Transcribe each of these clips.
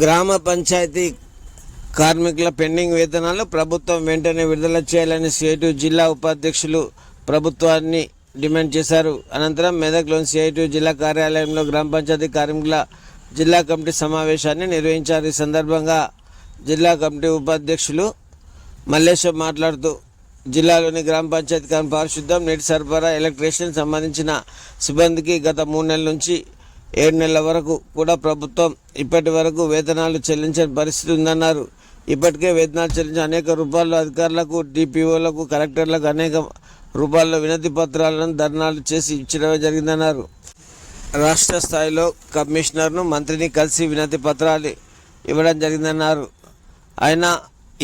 గ్రామ పంచాయతీ కార్మికుల పెండింగ్ వేతనాలు ప్రభుత్వం వెంటనే విడుదల చేయాలని సిఐటియు జిల్లా ఉపాధ్యక్షులు ప్రభుత్వాన్ని డిమాండ్ చేశారు. అనంతరం మెదక్లోని సిఐటియు జిల్లా కార్యాలయంలో గ్రామ పంచాయతీ కార్మికుల జిల్లా కమిటీ సమావేశాన్ని నిర్వహించారు. ఈ సందర్భంగా జిల్లా కమిటీ ఉపాధ్యక్షులు మల్లేశం మాట్లాడుతూ జిల్లాలోని గ్రామ పంచాయతీ పారిశుద్ధ్యం, నీటి సరఫరా, ఎలక్ట్రీషియన్ సంబంధించిన సిబ్బందికి గత 3 నెలల నుంచి 7 నెలల వరకు కూడా ప్రభుత్వం ఇప్పటి వరకు వేతనాలు చెల్లించని పరిస్థితి ఉందన్నారు. ఇప్పటికే వేతనాలు చెల్లించిన అనేక రూపాయలు అధికారులకు, డిపిఓలకు, కలెక్టర్లకు అనేక రూపాయల వినతి పత్రాలను ధర్నాలు చేసి ఇచ్చడం జరిగిందన్నారు. రాష్ట్ర స్థాయిలో కమిషనర్ను, మంత్రిని కలిసి వినతి పత్రాలు ఇవ్వడం జరిగిందన్నారు. అయినా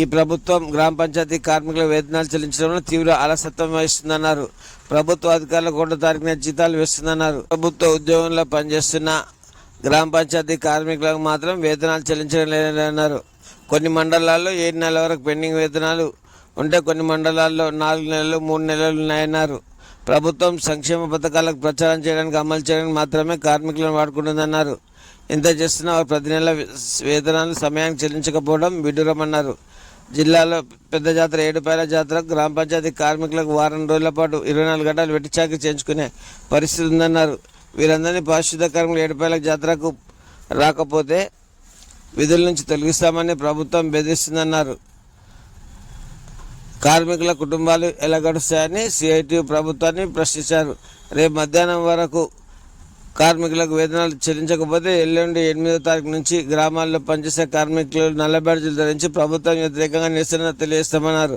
ఈ ప్రభుత్వం గ్రామ పంచాయతీ కార్మికుల వేతనాలు చెల్లించడంలో తీవ్ర అలసత్వం వహిస్తుందన్నారు. ప్రభుత్వ అధికారులకు 1వ తారీఖున జీతాలు వేస్తుందన్నారు. ప్రభుత్వ ఉద్యోగంలో పనిచేస్తున్న గ్రామ పంచాయతీ కార్మికులకు మాత్రం వేతనాలు చెల్లించడం లేదన్నారు. కొన్ని మండలాల్లో 7 నెలల వరకు పెండింగ్ వేతనాలు ఉంటే కొన్ని మండలాల్లో 4 నెలలు, 3 నెలలు ఉన్నాయన్నారు. ప్రభుత్వం సంక్షేమ పథకాలకు ప్రచారం చేయడానికి, అమలు చేయడానికి మాత్రమే కార్మికులను వాడుకుంటుందన్నారు. ఇంత చేస్తున్నా వారు ప్రతి నెల వేతనాలు సమయానికి చెల్లించకపోవడం విడ్డూరమన్నారు. జిల్లాలో పెద్ద జాతర ఏడుపాయల జాతరకు గ్రామ పంచాయతీ కార్మికులకు వారం రోజుల పాటు 24 గంటలు వెట్టి చాకరీ చేయించుకునే పరిస్థితి ఉందన్నారు. వీరందరినీ పారిశుద్ధ కార్మికులు ఏడుపాయల జాతరకు రాకపోతే విధుల నుంచి తొలగిస్తామని ప్రభుత్వం బెదిరిస్తుందన్నారు. కార్మికుల కుటుంబాలు ఎలా గడుస్తాయని సిఐటియు ప్రభుత్వాన్ని ప్రశ్నించారు. రేపు మధ్యాహ్నం వరకు కార్మికులకు వేతనాలు చెల్లించకపోతే ఎల్లుండి 8వ తారీఖు నుంచి గ్రామాల్లో పనిచేసే కార్మికులు నల్ల బ్యాడ్జీలు ధరించి ప్రభుత్వం వ్యతిరేకంగా నిరసన తెలియజేస్తామన్నారు.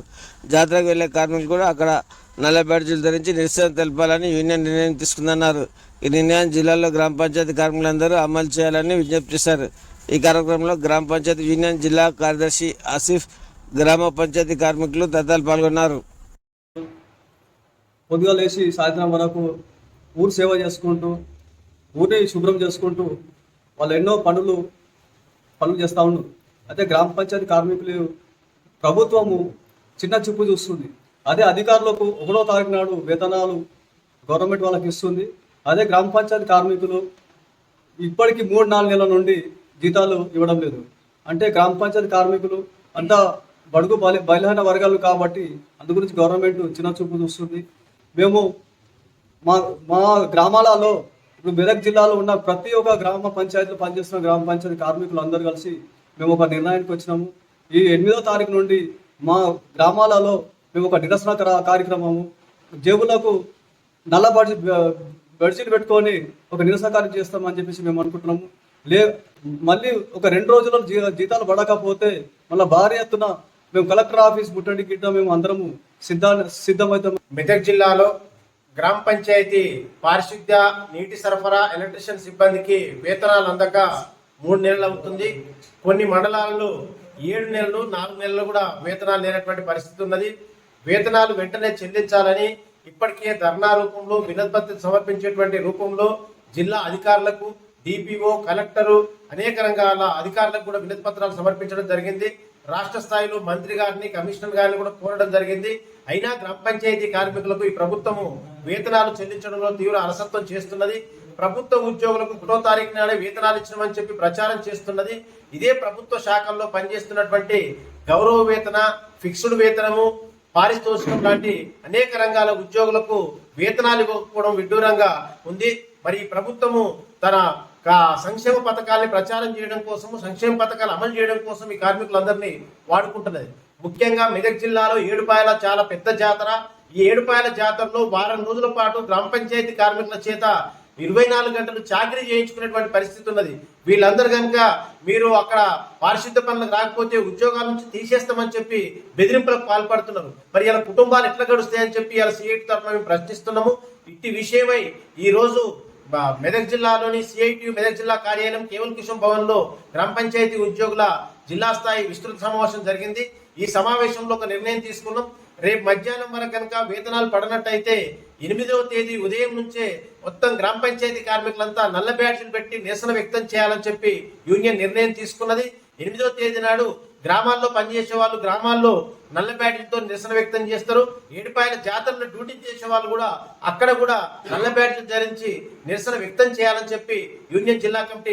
జాతరకు వెళ్లే కార్మికులు కూడా అక్కడ నల్ల బ్యాడ్జీలు ధరించి నిరసన తెలపాలని యూనియన్ నిర్ణయం తీసుకుందన్నారు. ఈ నిర్ణయాన్ని జిల్లాలో గ్రామ పంచాయతీ కార్మికులందరూ అమలు చేయాలని విజ్ఞప్తి చేశారు. ఈ కార్యక్రమంలో గ్రామ పంచాయతీ యూనియన్ జిల్లా కార్యదర్శి ఆసిఫ్, గ్రామ పంచాయతీ కార్మికులు తదితరులు పాల్గొన్నారు. పొద్దుగా లేచి సాయంత్రం వరకు ఊరు సేవ చేసుకుంటూ, ఊరిని శుభ్రం చేసుకుంటూ వాళ్ళు ఎన్నో పనులు చేస్తూ ఉన్నారు. అయితే గ్రామ పంచాయతీ కార్మికులు ప్రభుత్వము చిన్న చూపు చూస్తుంది. అదే అధికారులకు 1వ తారీఖు నాడు వేతనాలు గవర్నమెంట్ వాళ్ళకి ఇస్తుంది. అదే గ్రామ పంచాయతీ కార్మికులు ఇప్పటికీ 3-4 నెలల నుండి జీతాలు ఇవ్వడం లేదు. అంటే గ్రామ పంచాయతీ కార్మికులు అంతా బడుగు బలహీన వర్గాలు కాబట్టి అందు గురించి గవర్నమెంట్ చిన్న చూపు చూస్తుంది. మేము మా గ్రామాలలో ఇప్పుడు మెదక్ జిల్లాలో ఉన్న ప్రతి ఒక్క గ్రామ పంచాయతీలో పనిచేస్తున్న గ్రామ పంచాయతీ కార్మికులు అందరూ కలిసి మేము ఒక నిర్ణయానికి వచ్చినాము. ఈ 8వ తారీఖు నుండి మా గ్రామాలలో మేము ఒక నిరసన కార్యక్రమము, జేబులకు నల్ల బెడ్షీట్ పెట్టుకొని ఒక నిరసన కార్యం చేస్తామని చెప్పేసి మేము అనుకుంటున్నాము. మళ్ళీ ఒక 2 రోజుల్లో జీతాలు పడకపోతే మళ్ళీ భారీ ఎత్తున మేము కలెక్టర్ ఆఫీస్ ముట్టడి గిట్ట మేము అందరము సిద్ధమవుతాము. మెదక్ జిల్లాలో గ్రామ పంచాయతీ పారిశుద్ధ్య, నీటి సరఫరా, ఎలక్ట్రీషియన్ సిబ్బందికి వేతనాలు అందక 3 నెలలు అవుతుంది. కొన్ని మండలాల్లో 7 నెలలు, 4 నెలలు కూడా వేతనాలు లేనటువంటి పరిస్థితి ఉన్నది. వేతనాలు వెంటనే చెల్లించాలని ఇప్పటికే ధర్నా రూపంలో, వినతిపత్రం సమర్పించేటువంటి రూపంలో జిల్లా అధికారులకు, డిపిఓ, కలెక్టరు, అనేక రంగాల అధికారులకు కూడా వినతి పత్రాలు సమర్పించడం జరిగింది. రాష్ట్ర స్థాయిలో మంత్రి గారిని, కమిషనర్ గారిని కూడా కోరడం జరిగింది. అయినా గ్రామ పంచాయతీ కార్మికులకు ఈ ప్రభుత్వము వేతనాలు చెల్లించడంలో తీవ్ర అలసత్వం చేస్తున్నది. ప్రభుత్వ ఉద్యోగులకు 1వ తారీఖు నాడే వేతనాలు ఇచ్చినామని చెప్పి ప్రచారం చేస్తున్నది. ఇదే ప్రభుత్వ శాఖల్లో పనిచేస్తున్నటువంటి గౌరవ వేతన, ఫిక్స్డ్ వేతనము, పారితోషికం లాంటి అనేక రంగాల ఉద్యోగులకు వేతనాలు ఇవ్వకపోవడం విడ్డూరంగా ఉంది. మరి ఈ ప్రభుత్వము తన సంక్షేమ పథకాలని ప్రచారం చేయడం కోసము, సంక్షేమ పథకాలు అమలు చేయడం కోసం ఈ కార్మికులందరినీ వాడుకుంటున్నది. ముఖ్యంగా మెదక్ జిల్లాలో ఏడుపాయల చాలా పెద్ద జాతర. ఈ ఏడుపాయల జాతరలో వారం రోజుల పాటు గ్రామ పంచాయతీ కార్మికుల చేత 24 గంటలు చాకరీ చేయించుకునేటువంటి పరిస్థితి ఉన్నది. వీళ్ళందరూ కనుక మీరు అక్కడ పారిశుద్ధ పనులకు రాకపోతే ఉద్యోగాల నుంచి తీసేస్తామని చెప్పి బెదిరింపులకు పాల్పడుతున్నారు. మరి ఇలా కుటుంబాలు ఎట్లా గడుస్తాయని చెప్పి ఇలా సిఐటి తరఫున మేము ప్రశ్నిస్తున్నాము. ఇట్టి విషయమై ఈ రోజు మెదక్ జిల్లాలోని సిఐటియు మెదక్ జిల్లా కార్యాలయం కేవల్ కిషోర్ భవన్ లో గ్రామ పంచాయతీ ఉద్యోగుల జిల్లా స్థాయి విస్తృత సమావేశం జరిగింది. ఈ సమావేశంలో ఒక నిర్ణయం తీసుకున్నాం. రేపు మధ్యాహ్నం వరకు కనుక వేతనాలు పడనట్టయితే 8వ తేదీ ఉదయం నుంచే మొత్తం గ్రామ పంచాయతీ కార్మికులంతా నల్ల బ్యాడ్జీలు పెట్టి నిరసన వ్యక్తం చేయాలని చెప్పి యూనియన్ నిర్ణయం తీసుకున్నది. 8వ తేదీ నాడు గ్రామాల్లో పనిచేసే వాళ్ళు గ్రామాల్లో నల్ల బ్యాడ్జీలతో నిరసన వ్యక్తం చేస్తారు. ఏడుపాయల జాతరలో డ్యూటీ చేసే వాళ్ళు కూడా అక్కడ కూడా నల్ల బ్యాడ్జీలు ధరించి నిరసన వ్యక్తం చేయాలని చెప్పి యూనియన్ జిల్లా కమిటీ